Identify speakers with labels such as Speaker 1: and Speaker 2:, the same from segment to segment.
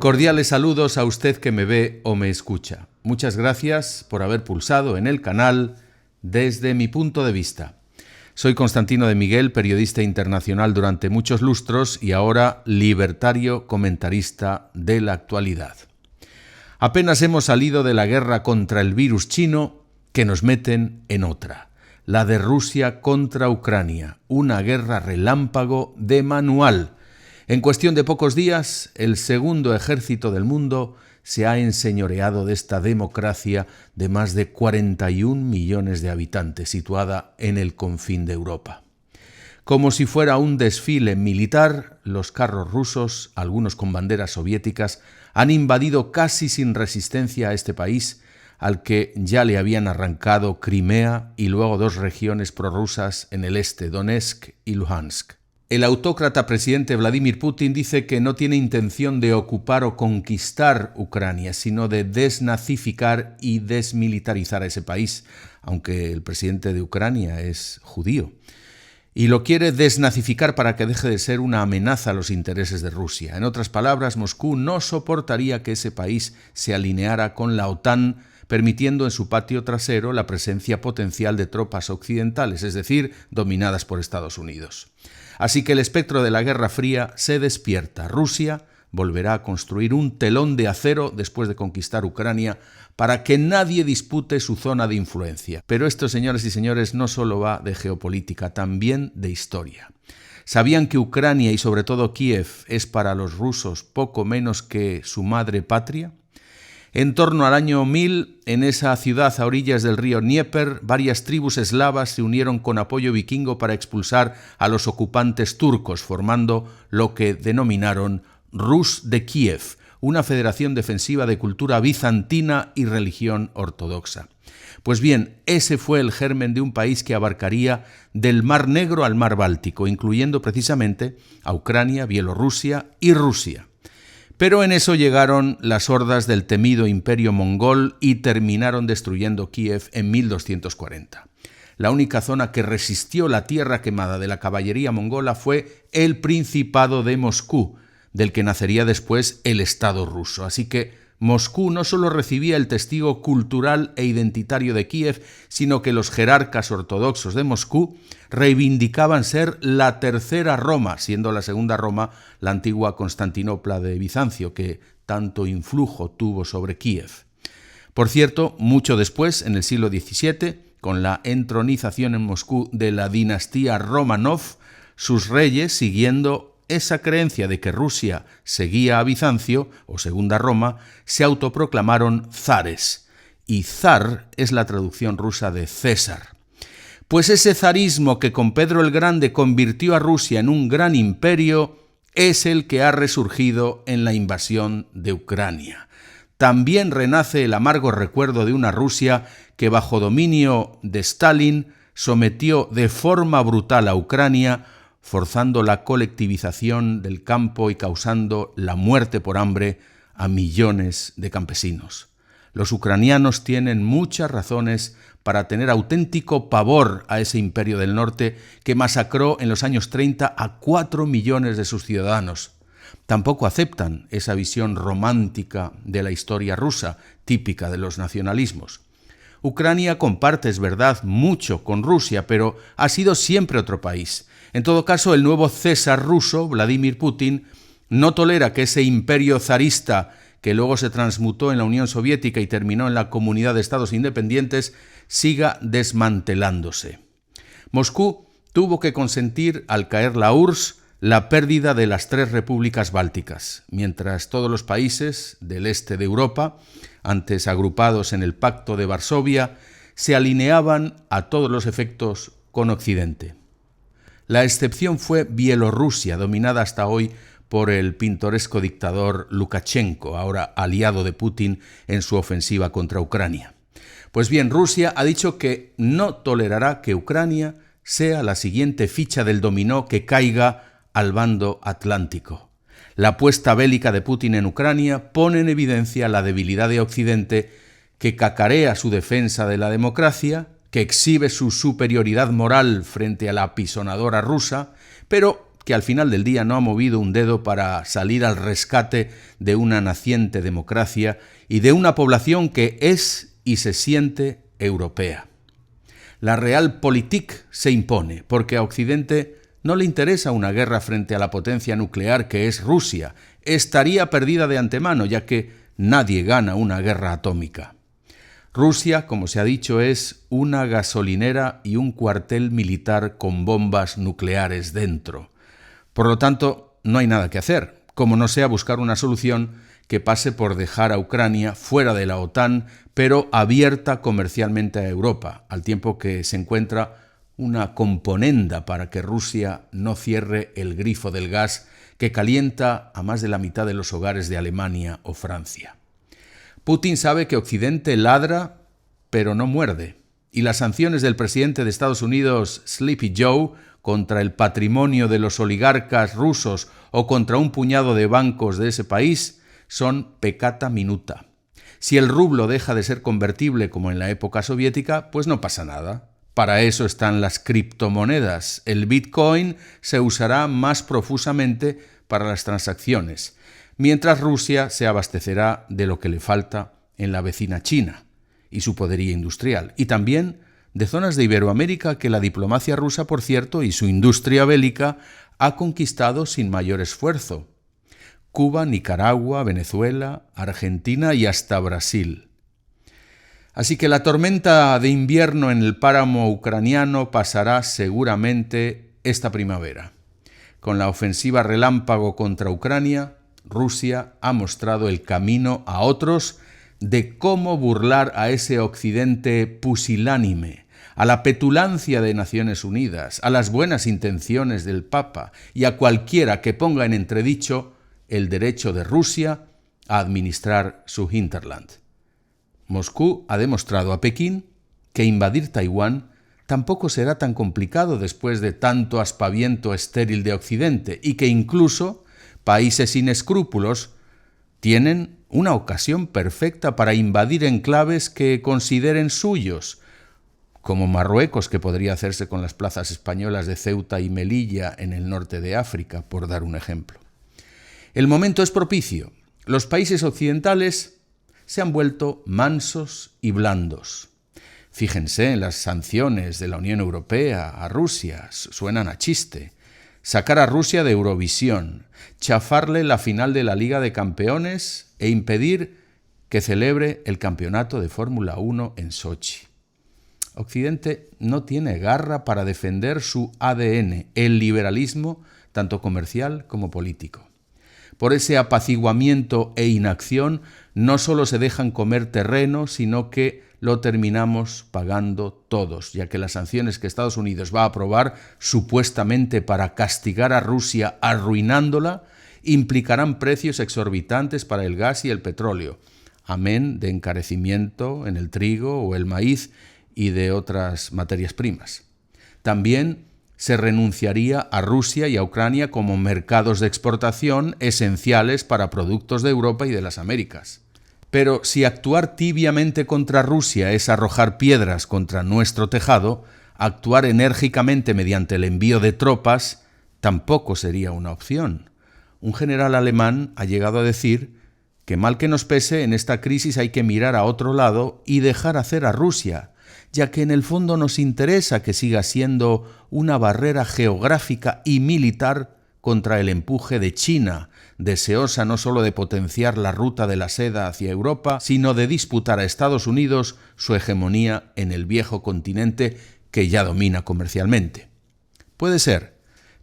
Speaker 1: Cordiales saludos a usted que me ve o me escucha. Muchas gracias por haber pulsado en el canal Desde mi punto de vista. Soy Constantino de Miguel, periodista internacional durante muchos lustros y ahora libertario comentarista de la actualidad. Apenas hemos salido de la guerra contra el virus chino que nos meten en otra, la de Rusia contra Ucrania, una guerra relámpago de manual. En cuestión de pocos días, el segundo ejército del mundo se ha enseñoreado de esta democracia de más de 41 millones de habitantes, situada en el confín de Europa. Como si fuera un desfile militar, los carros rusos, algunos con banderas soviéticas, han invadido casi sin resistencia a este país, al que ya le habían arrancado Crimea y luego dos regiones prorrusas en el este, Donetsk y Luhansk. El autócrata presidente Vladimir Putin dice que no tiene intención de ocupar o conquistar Ucrania, sino de desnazificar y desmilitarizar a ese país, aunque el presidente de Ucrania es judío. Y lo quiere desnazificar para que deje de ser una amenaza a los intereses de Rusia. En otras palabras, Moscú no soportaría que ese país se alineara con la OTAN, permitiendo en su patio trasero la presencia potencial de tropas occidentales, es decir, dominadas por Estados Unidos. Así que el espectro de la Guerra Fría se despierta. Rusia volverá a construir un telón de acero después de conquistar Ucrania para que nadie dispute su zona de influencia. Pero esto, señoras y señores, no solo va de geopolítica, también de historia. ¿Sabían que Ucrania y sobre todo Kiev es para los rusos poco menos que su madre patria? En torno al año 1000, en esa ciudad a orillas del río Dnieper, varias tribus eslavas se unieron con apoyo vikingo para expulsar a los ocupantes turcos, formando lo que denominaron Rus de Kiev, una federación defensiva de cultura bizantina y religión ortodoxa. Pues bien, ese fue el germen de un país que abarcaría del Mar Negro al Mar Báltico, incluyendo precisamente a Ucrania, Bielorrusia y Rusia. Pero en eso llegaron las hordas del temido imperio mongol y terminaron destruyendo Kiev en 1240. La única zona que resistió la tierra quemada de la caballería mongola fue el Principado de Moscú, del que nacería después el Estado ruso. Así que Moscú no solo recibía el testigo cultural e identitario de Kiev, sino que los jerarcas ortodoxos de Moscú reivindicaban ser la tercera Roma, siendo la segunda Roma la antigua Constantinopla de Bizancio, que tanto influjo tuvo sobre Kiev. Por cierto, mucho después, en el siglo XVII, con la entronización en Moscú de la dinastía Romanov, sus reyes, siguiendo esa creencia de que Rusia seguía a Bizancio, o Segunda Roma, se autoproclamaron zares, y zar es la traducción rusa de César. Pues ese zarismo que con Pedro el Grande convirtió a Rusia en un gran imperio es el que ha resurgido en la invasión de Ucrania. También renace el amargo recuerdo de una Rusia que bajo dominio de Stalin sometió de forma brutal a Ucrania, forzando la colectivización del campo y causando la muerte por hambre a millones de campesinos. Los ucranianos tienen muchas razones para tener auténtico pavor a ese imperio del norte que masacró en los años 30 a 4 millones de sus ciudadanos. Tampoco aceptan esa visión romántica de la historia rusa, típica de los nacionalismos. Ucrania comparte, es verdad, mucho con Rusia, pero ha sido siempre otro país. En todo caso, el nuevo César ruso, Vladimir Putin, no tolera que ese imperio zarista, que luego se transmutó en la Unión Soviética y terminó en la Comunidad de Estados Independientes, siga desmantelándose. Moscú tuvo que consentir, al caer la URSS, la pérdida de las 3 repúblicas bálticas, mientras todos los países del este de Europa, antes agrupados en el Pacto de Varsovia, se alineaban a todos los efectos con Occidente. La excepción fue Bielorrusia, dominada hasta hoy por el pintoresco dictador Lukashenko, ahora aliado de Putin en su ofensiva contra Ucrania. Pues bien, Rusia ha dicho que no tolerará que Ucrania sea la siguiente ficha del dominó que caiga al bando atlántico. La apuesta bélica de Putin en Ucrania pone en evidencia la debilidad de Occidente, que cacarea su defensa de la democracia, que exhibe su superioridad moral frente a la apisonadora rusa, pero que al final del día no ha movido un dedo para salir al rescate de una naciente democracia y de una población que es y se siente europea. La Realpolitik se impone porque a Occidente no le interesa una guerra frente a la potencia nuclear que es Rusia. Estaría perdida de antemano, ya que nadie gana una guerra atómica. Rusia, como se ha dicho, es una gasolinera y un cuartel militar con bombas nucleares dentro. Por lo tanto, no hay nada que hacer, como no sea buscar una solución que pase por dejar a Ucrania fuera de la OTAN, pero abierta comercialmente a Europa, al tiempo que se encuentra una componenda para que Rusia no cierre el grifo del gas que calienta a más de la mitad de los hogares de Alemania o Francia. Putin sabe que Occidente ladra, pero no muerde, y las sanciones del presidente de Estados Unidos, Sleepy Joe, contra el patrimonio de los oligarcas rusos o contra un puñado de bancos de ese país son peccata minuta. Si el rublo deja de ser convertible como en la época soviética, pues no pasa nada. Para eso están las criptomonedas. El Bitcoin se usará más profusamente para las transacciones, mientras Rusia se abastecerá de lo que le falta en la vecina China y su poderío industrial, y también de zonas de Iberoamérica que la diplomacia rusa, por cierto, y su industria bélica ha conquistado sin mayor esfuerzo. Cuba, Nicaragua, Venezuela, Argentina y hasta Brasil. Así que la tormenta de invierno en el páramo ucraniano pasará seguramente esta primavera. Con la ofensiva relámpago contra Ucrania, Rusia ha mostrado el camino a otros de cómo burlar a ese Occidente pusilánime, a la petulancia de Naciones Unidas, a las buenas intenciones del Papa y a cualquiera que ponga en entredicho el derecho de Rusia a administrar su hinterland. Moscú ha demostrado a Pekín que invadir Taiwán tampoco será tan complicado después de tanto aspaviento estéril de Occidente y que incluso países sin escrúpulos tienen una ocasión perfecta para invadir enclaves que consideren suyos, como Marruecos, que podría hacerse con las plazas españolas de Ceuta y Melilla en el norte de África, por dar un ejemplo. El momento es propicio. Los países occidentales se han vuelto mansos y blandos. Fíjense en las sanciones de la Unión Europea a Rusia, suenan a chiste. Sacar a Rusia de Eurovisión, chafarle la final de la Liga de Campeones e impedir que celebre el campeonato de Fórmula 1 en Sochi. Occidente no tiene garra para defender su ADN, el liberalismo, tanto comercial como político. Por ese apaciguamiento e inacción no solo se dejan comer terreno, sino que lo terminamos pagando todos, ya que las sanciones que Estados Unidos va a aprobar supuestamente para castigar a Rusia arruinándola implicarán precios exorbitantes para el gas y el petróleo, amén de encarecimiento en el trigo o el maíz y de otras materias primas. También se renunciaría a Rusia y a Ucrania como mercados de exportación esenciales para productos de Europa y de las Américas. Pero si actuar tibiamente contra Rusia es arrojar piedras contra nuestro tejado, actuar enérgicamente mediante el envío de tropas tampoco sería una opción. Un general alemán ha llegado a decir que mal que nos pese, en esta crisis hay que mirar a otro lado y dejar hacer a Rusia, ya que en el fondo nos interesa que siga siendo una barrera geográfica y militar contra el empuje de China, deseosa no solo de potenciar la ruta de la seda hacia Europa, sino de disputar a Estados Unidos su hegemonía en el viejo continente que ya domina comercialmente. Puede ser,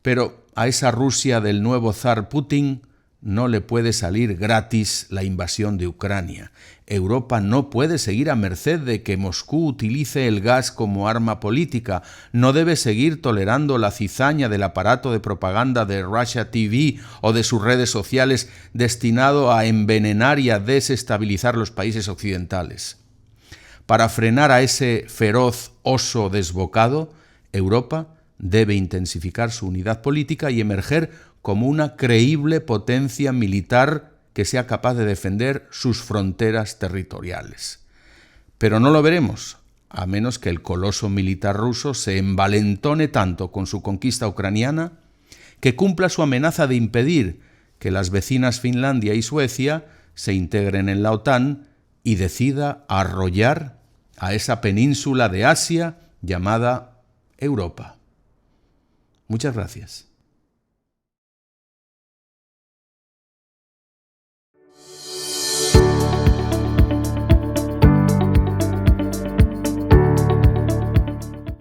Speaker 1: pero a esa Rusia del nuevo zar Putin no le puede salir gratis la invasión de Ucrania. Europa no puede seguir a merced de que Moscú utilice el gas como arma política. No debe seguir tolerando la cizaña del aparato de propaganda de Russia TV o de sus redes sociales destinado a envenenar y a desestabilizar los países occidentales. Para frenar a ese feroz oso desbocado, Europa debe intensificar su unidad política y emerger como una creíble potencia militar que sea capaz de defender sus fronteras territoriales. Pero no lo veremos, a menos que el coloso militar ruso se envalentone tanto con su conquista ucraniana que cumpla su amenaza de impedir que las vecinas Finlandia y Suecia se integren en la OTAN y decida arrollar a esa península de Asia llamada Europa. Muchas gracias.